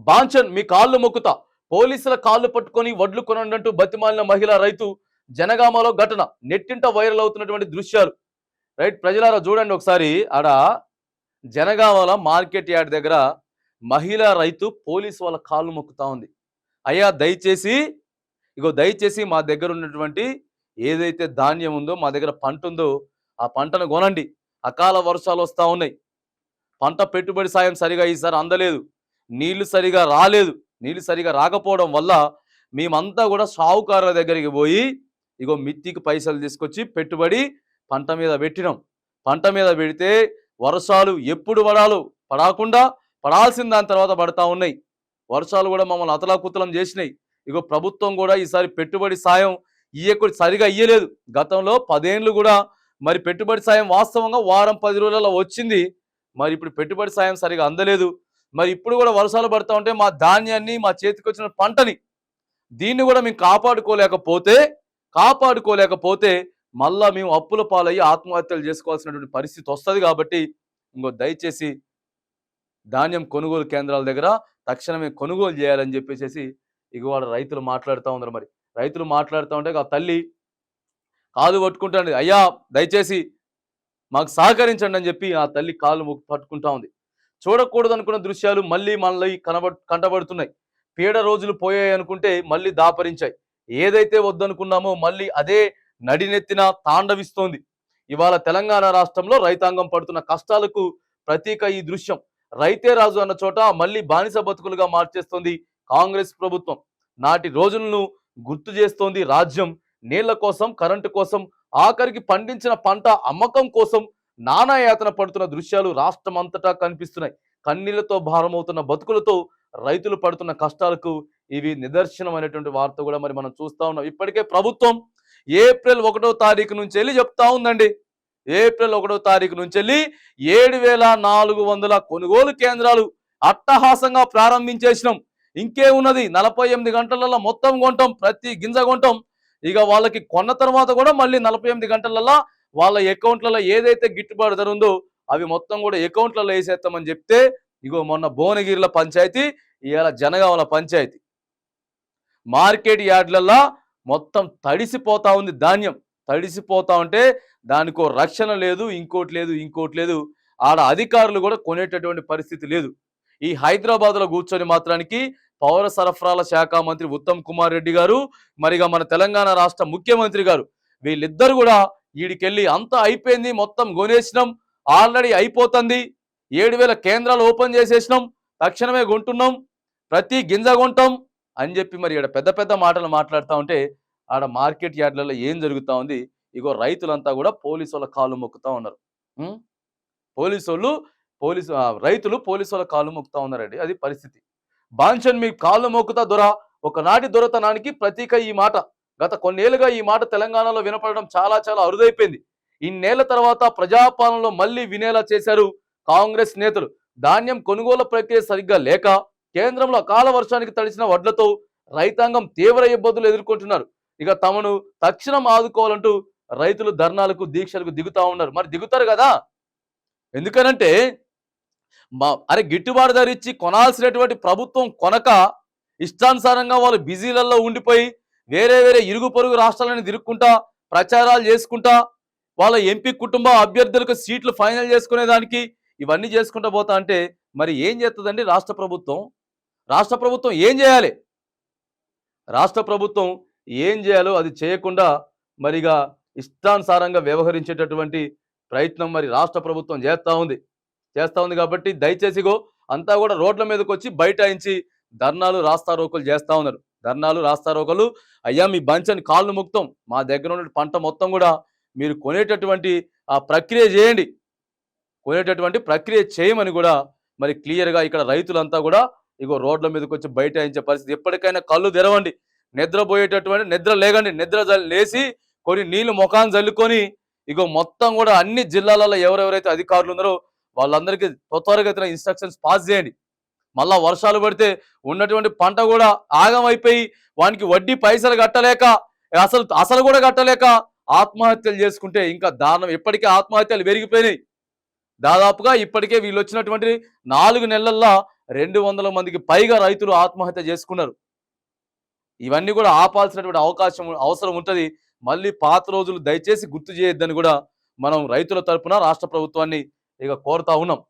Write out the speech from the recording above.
బాంచన్ మీ కాళ్ళు మొక్కుతా, పోలీసుల కాళ్ళు పట్టుకొని వడ్లు కొనండంటూ బతిమాలిన మహిళా రైతు. జనగామలో ఘటన నెట్టింట వైరల్ అవుతున్నటువంటి దృశ్యాలు. రైట్ ప్రజలారా చూడండి ఒకసారి. ఆడ జనగామల మార్కెట్ యార్డ్ దగ్గర మహిళా రైతు పోలీసు వాళ్ళ కాళ్ళు మొక్కుతా ఉంది. అయ్యా దయచేసి, దయచేసి మా దగ్గర ఉన్నటువంటి ఏదైతే ధాన్యం ఉందో, మా దగ్గర పంట ఉందో ఆ పంటను కొనండి. అకాల వర్షాలు వస్తూ ఉన్నాయి. పంట పెట్టుబడి సాయం సరిగా ఈసారి అందలేదు. నీళ్లు సరిగా రాలేదు. నీళ్లు సరిగా రాకపోవడం వల్ల మేమంతా కూడా షావుకారుల దగ్గరికి పోయి మిత్తికి పైసలు తీసుకొచ్చి పెట్టుబడి పంట మీద పెట్టినాం. పంట మీద పెడితే వర్షాలు ఎప్పుడు పడకుండా పడాల్సిన దాని తర్వాత పడతా ఉన్నాయి. వర్షాలు కూడా మమ్మల్ని అతలాకుతలం చేసినాయి. ప్రభుత్వం కూడా ఈసారి పెట్టుబడి సాయం సరిగా ఇయ్యలేదు. గతంలో 10 ఏళ్ళు కూడా మరి పెట్టుబడి సాయం వాస్తవంగా వారం 10 రోజులలో వచ్చింది. మరి ఇప్పుడు పెట్టుబడి సాయం సరిగా అందలేదు. మరి ఇప్పుడు కూడా వర్షాలు పడతా ఉంటే మా ధాన్యాన్ని, మా చేతికి వచ్చిన పంటని, దీన్ని కూడా మేము కాపాడుకోలేకపోతే మళ్ళా మేము అప్పుల పాలయ్యి ఆత్మహత్యలు చేసుకోవాల్సినటువంటి పరిస్థితి వస్తుంది. కాబట్టి దయచేసి ధాన్యం కొనుగోలు కేంద్రాల దగ్గర తక్షణమే కొనుగోలు చేయాలని చెప్పేసి వాళ్ళ రైతులు మాట్లాడుతూ ఉన్నారు. మరి రైతులు మాట్లాడుతూ ఉంటే ఆ తల్లి కాలు పట్టుకుంటాండి. అయ్యా దయచేసి మాకు సహకరించండి అని చెప్పి ఆ తల్లి కాళ్ళు పట్టుకుంటా ఉంది. చూడకూడదు అనుకున్న దృశ్యాలు మళ్ళీ కంటబడుతున్నాయి. పీడ రోజులు పోయాయి అనుకుంటే మళ్ళీ దాపరించాయి. ఏదైతే వద్దనుకున్నామో మళ్ళీ అదే నడినెత్తిన తాండవిస్తోంది. ఇవాళ తెలంగాణ రాష్ట్రంలో రైతాంగం పడుతున్న కష్టాలకు ప్రతీక ఈ దృశ్యం. రైతే రాజు అన్న చోట మళ్ళీ బానిస బతుకులుగా మార్చేస్తోంది కాంగ్రెస్ ప్రభుత్వం. నాటి రోజులను గుర్తు చేస్తోంది రాజ్యం. నీళ్ల కోసం, కరెంటు కోసం, ఆఖరికి పండించిన పంట అమ్మకం కోసం నానాయాతన పడుతున్న దృశ్యాలు రాష్ట్రం అంతటా కనిపిస్తున్నాయి. కన్నీళ్లతో భారమవుతున్న బతుకులతో రైతులు పడుతున్న కష్టాలకు ఇవి నిదర్శనమైనటువంటి వార్త కూడా మరి మనం చూస్తా ఉన్నాం. ఇప్పటికే ప్రభుత్వం ఏప్రిల్ 1వ తారీఖు నుంచి వెళ్ళి చెప్తా ఉందండి. ఏప్రిల్ 1వ తారీఖు నుంచి వెళ్ళి 7,400 కొనుగోలు కేంద్రాలు అట్టహాసంగా ప్రారంభించేసినాం. ఇంకేమున్నది, 48 గంటలలో మొత్తం కొంటాం, ప్రతి గింజ కొంటాం. వాళ్ళకి కొన్న తర్వాత కూడా మళ్ళీ 48 గంటలలో వాళ్ళ అకౌంట్లలో ఏదైతే గిట్టుబాటు ధర ఉందో అవి మొత్తం కూడా అకౌంట్లలో వేసేస్తామని చెప్తే మొన్న భువనగిరిల పంచాయతీ, ఇవాళ జనగామల పంచాయతీ మార్కెట్ యార్డ్లలో మొత్తం తడిసిపోతా ఉంది. ధాన్యం తడిసిపోతా ఉంటే దానికో రక్షణ లేదు, ఇంకోటి లేదు. ఆడ అధికారులు కూడా కొనేటటువంటి పరిస్థితి లేదు. ఈ హైదరాబాద్లో కూర్చొని మాత్రానికి పౌర సరఫరాల శాఖ మంత్రి ఉత్తమ్ కుమార్ రెడ్డి గారు, మరిగా మన తెలంగాణ రాష్ట్ర ముఖ్యమంత్రి గారు, వీళ్ళిద్దరు కూడా ఈడికెళ్ళి అంతా అయిపోయింది, మొత్తం కొనేసినాం, ఆల్రెడీ అయిపోతుంది, 7,000 కేంద్రాలు ఓపెన్ చేసేసినాం, తక్షణమే కొంటున్నాం, ప్రతి గింజ కొంటాం అని చెప్పి మరి ఇక్కడ పెద్ద పెద్ద మాటలు మాట్లాడుతూ ఉంటే ఆడ మార్కెట్ యార్డ్లలో ఏం జరుగుతూ ఉంది? రైతులంతా కూడా పోలీసు వాళ్ళ కాళ్ళు మొక్కుతూ ఉన్నారు. రైతులు పోలీసు వాళ్ళ కాళ్ళు మొక్కుతూ ఉన్నారండి. అది పరిస్థితి. బాంచన్ మీ కాళ్ళు మొక్కుతా దొర, ఒకనాటి దొరతనానికి ప్రతీక ఈ మాట. గత కొన్నేళ్లుగా ఈ మాట తెలంగాణలో వినపడడం చాలా చాలా అరుదైపోయింది. ఇన్నేళ్ల తర్వాత ప్రజాపాలనలో మళ్ళీ వినేలా చేశారు కాంగ్రెస్ నేతలు. ధాన్యం కొనుగోలు ప్రక్రియ సరిగ్గా లేక కేంద్రంలో అకాల వర్షానికి తడిసిన వడ్లతో రైతాంగం తీవ్ర ఇబ్బందులు ఎదుర్కొంటున్నారు. తమను తక్షణం ఆదుకోవాలంటూ రైతులు ధర్నాలకు, దీక్షలకు దిగుతా ఉన్నారు. మరి దిగుతారు కదా, ఎందుకనంటే గిట్టుబాటు ధర ఇచ్చి కొనాల్సినటువంటి ప్రభుత్వం కొనక ఇష్టానుసారంగా వాళ్ళు బిజీలలో ఉండిపోయి వేరే ఇరుగు పొరుగు రాష్ట్రాలను తిరుక్కుంటా, ప్రచారాలు చేసుకుంటా, వాళ్ళ ఎంపీ కుటుంబ అభ్యర్థులకు సీట్లు ఫైనల్ చేసుకునేదానికి ఇవన్నీ చేసుకుంటూ పోతా అంటే మరి ఏం చేస్తుందండి రాష్ట్ర ప్రభుత్వం? రాష్ట్ర ప్రభుత్వం ఏం చేయాలి? రాష్ట్ర ప్రభుత్వం ఏం చేయాలో అది చేయకుండా మరిగా ఇష్టానుసారంగా వ్యవహరించేటటువంటి ప్రయత్నం మరి రాష్ట్ర ప్రభుత్వం చేస్తూ ఉంది. కాబట్టి దయచేసి అంతా కూడా రోడ్ల మీదకి వచ్చి బైఠాయించి ధర్నాలు, రాస్తారోకలు చేస్తూ ఉన్నారు. ధర్నాలు, రాస్తారోకలు. అయ్యా మీ బంచని కాళ్ళు ముక్తం, మా దగ్గర ఉన్న పంట మొత్తం కూడా మీరు కొనేటటువంటి ఆ ప్రక్రియ చేయండి, చేయమని కూడా మరి క్లియర్గా ఇక్కడ రైతులంతా కూడా రోడ్ల మీదకి వచ్చి బైఠాయించే పరిస్థితి. ఎప్పటికైనా కళ్ళు తెరవండి, నిద్ర లేగండి, నిద్ర లేసి కొన్ని నీళ్లు ముఖాన్ని చల్లుకొని మొత్తం కూడా అన్ని జిల్లాలలో ఎవరెవరైతే అధికారులు ఉన్నారో వాళ్ళందరికీ త్వరగతిన ఇన్స్ట్రక్షన్స్ పాస్ చేయండి. మళ్ళా వర్షాలు పడితే ఉన్నటువంటి పంట కూడా ఆగమైపోయి వానికి వడ్డీ పైసలు కట్టలేక, అసలు కూడా కట్టలేక ఆత్మహత్యలు చేసుకుంటే ఇంకా దారుణం. ఇప్పటికే ఆత్మహత్యలు పెరిగిపోయినాయి. దాదాపుగా ఇప్పటికే వీళ్ళు వచ్చినటువంటి 4 నెలల్లో 200 మందికి పైగా రైతులు ఆత్మహత్య చేసుకున్నారు. ఇవన్నీ కూడా ఆపాల్సినటువంటి అవసరం ఉంటది. మళ్ళీ పాత రోజులు దయచేసి గుర్తు చేయొద్దని కూడా మనం రైతుల తరపున రాష్ట్ర ప్రభుత్వాన్ని ఇక కోరుతా ఉన్నాం.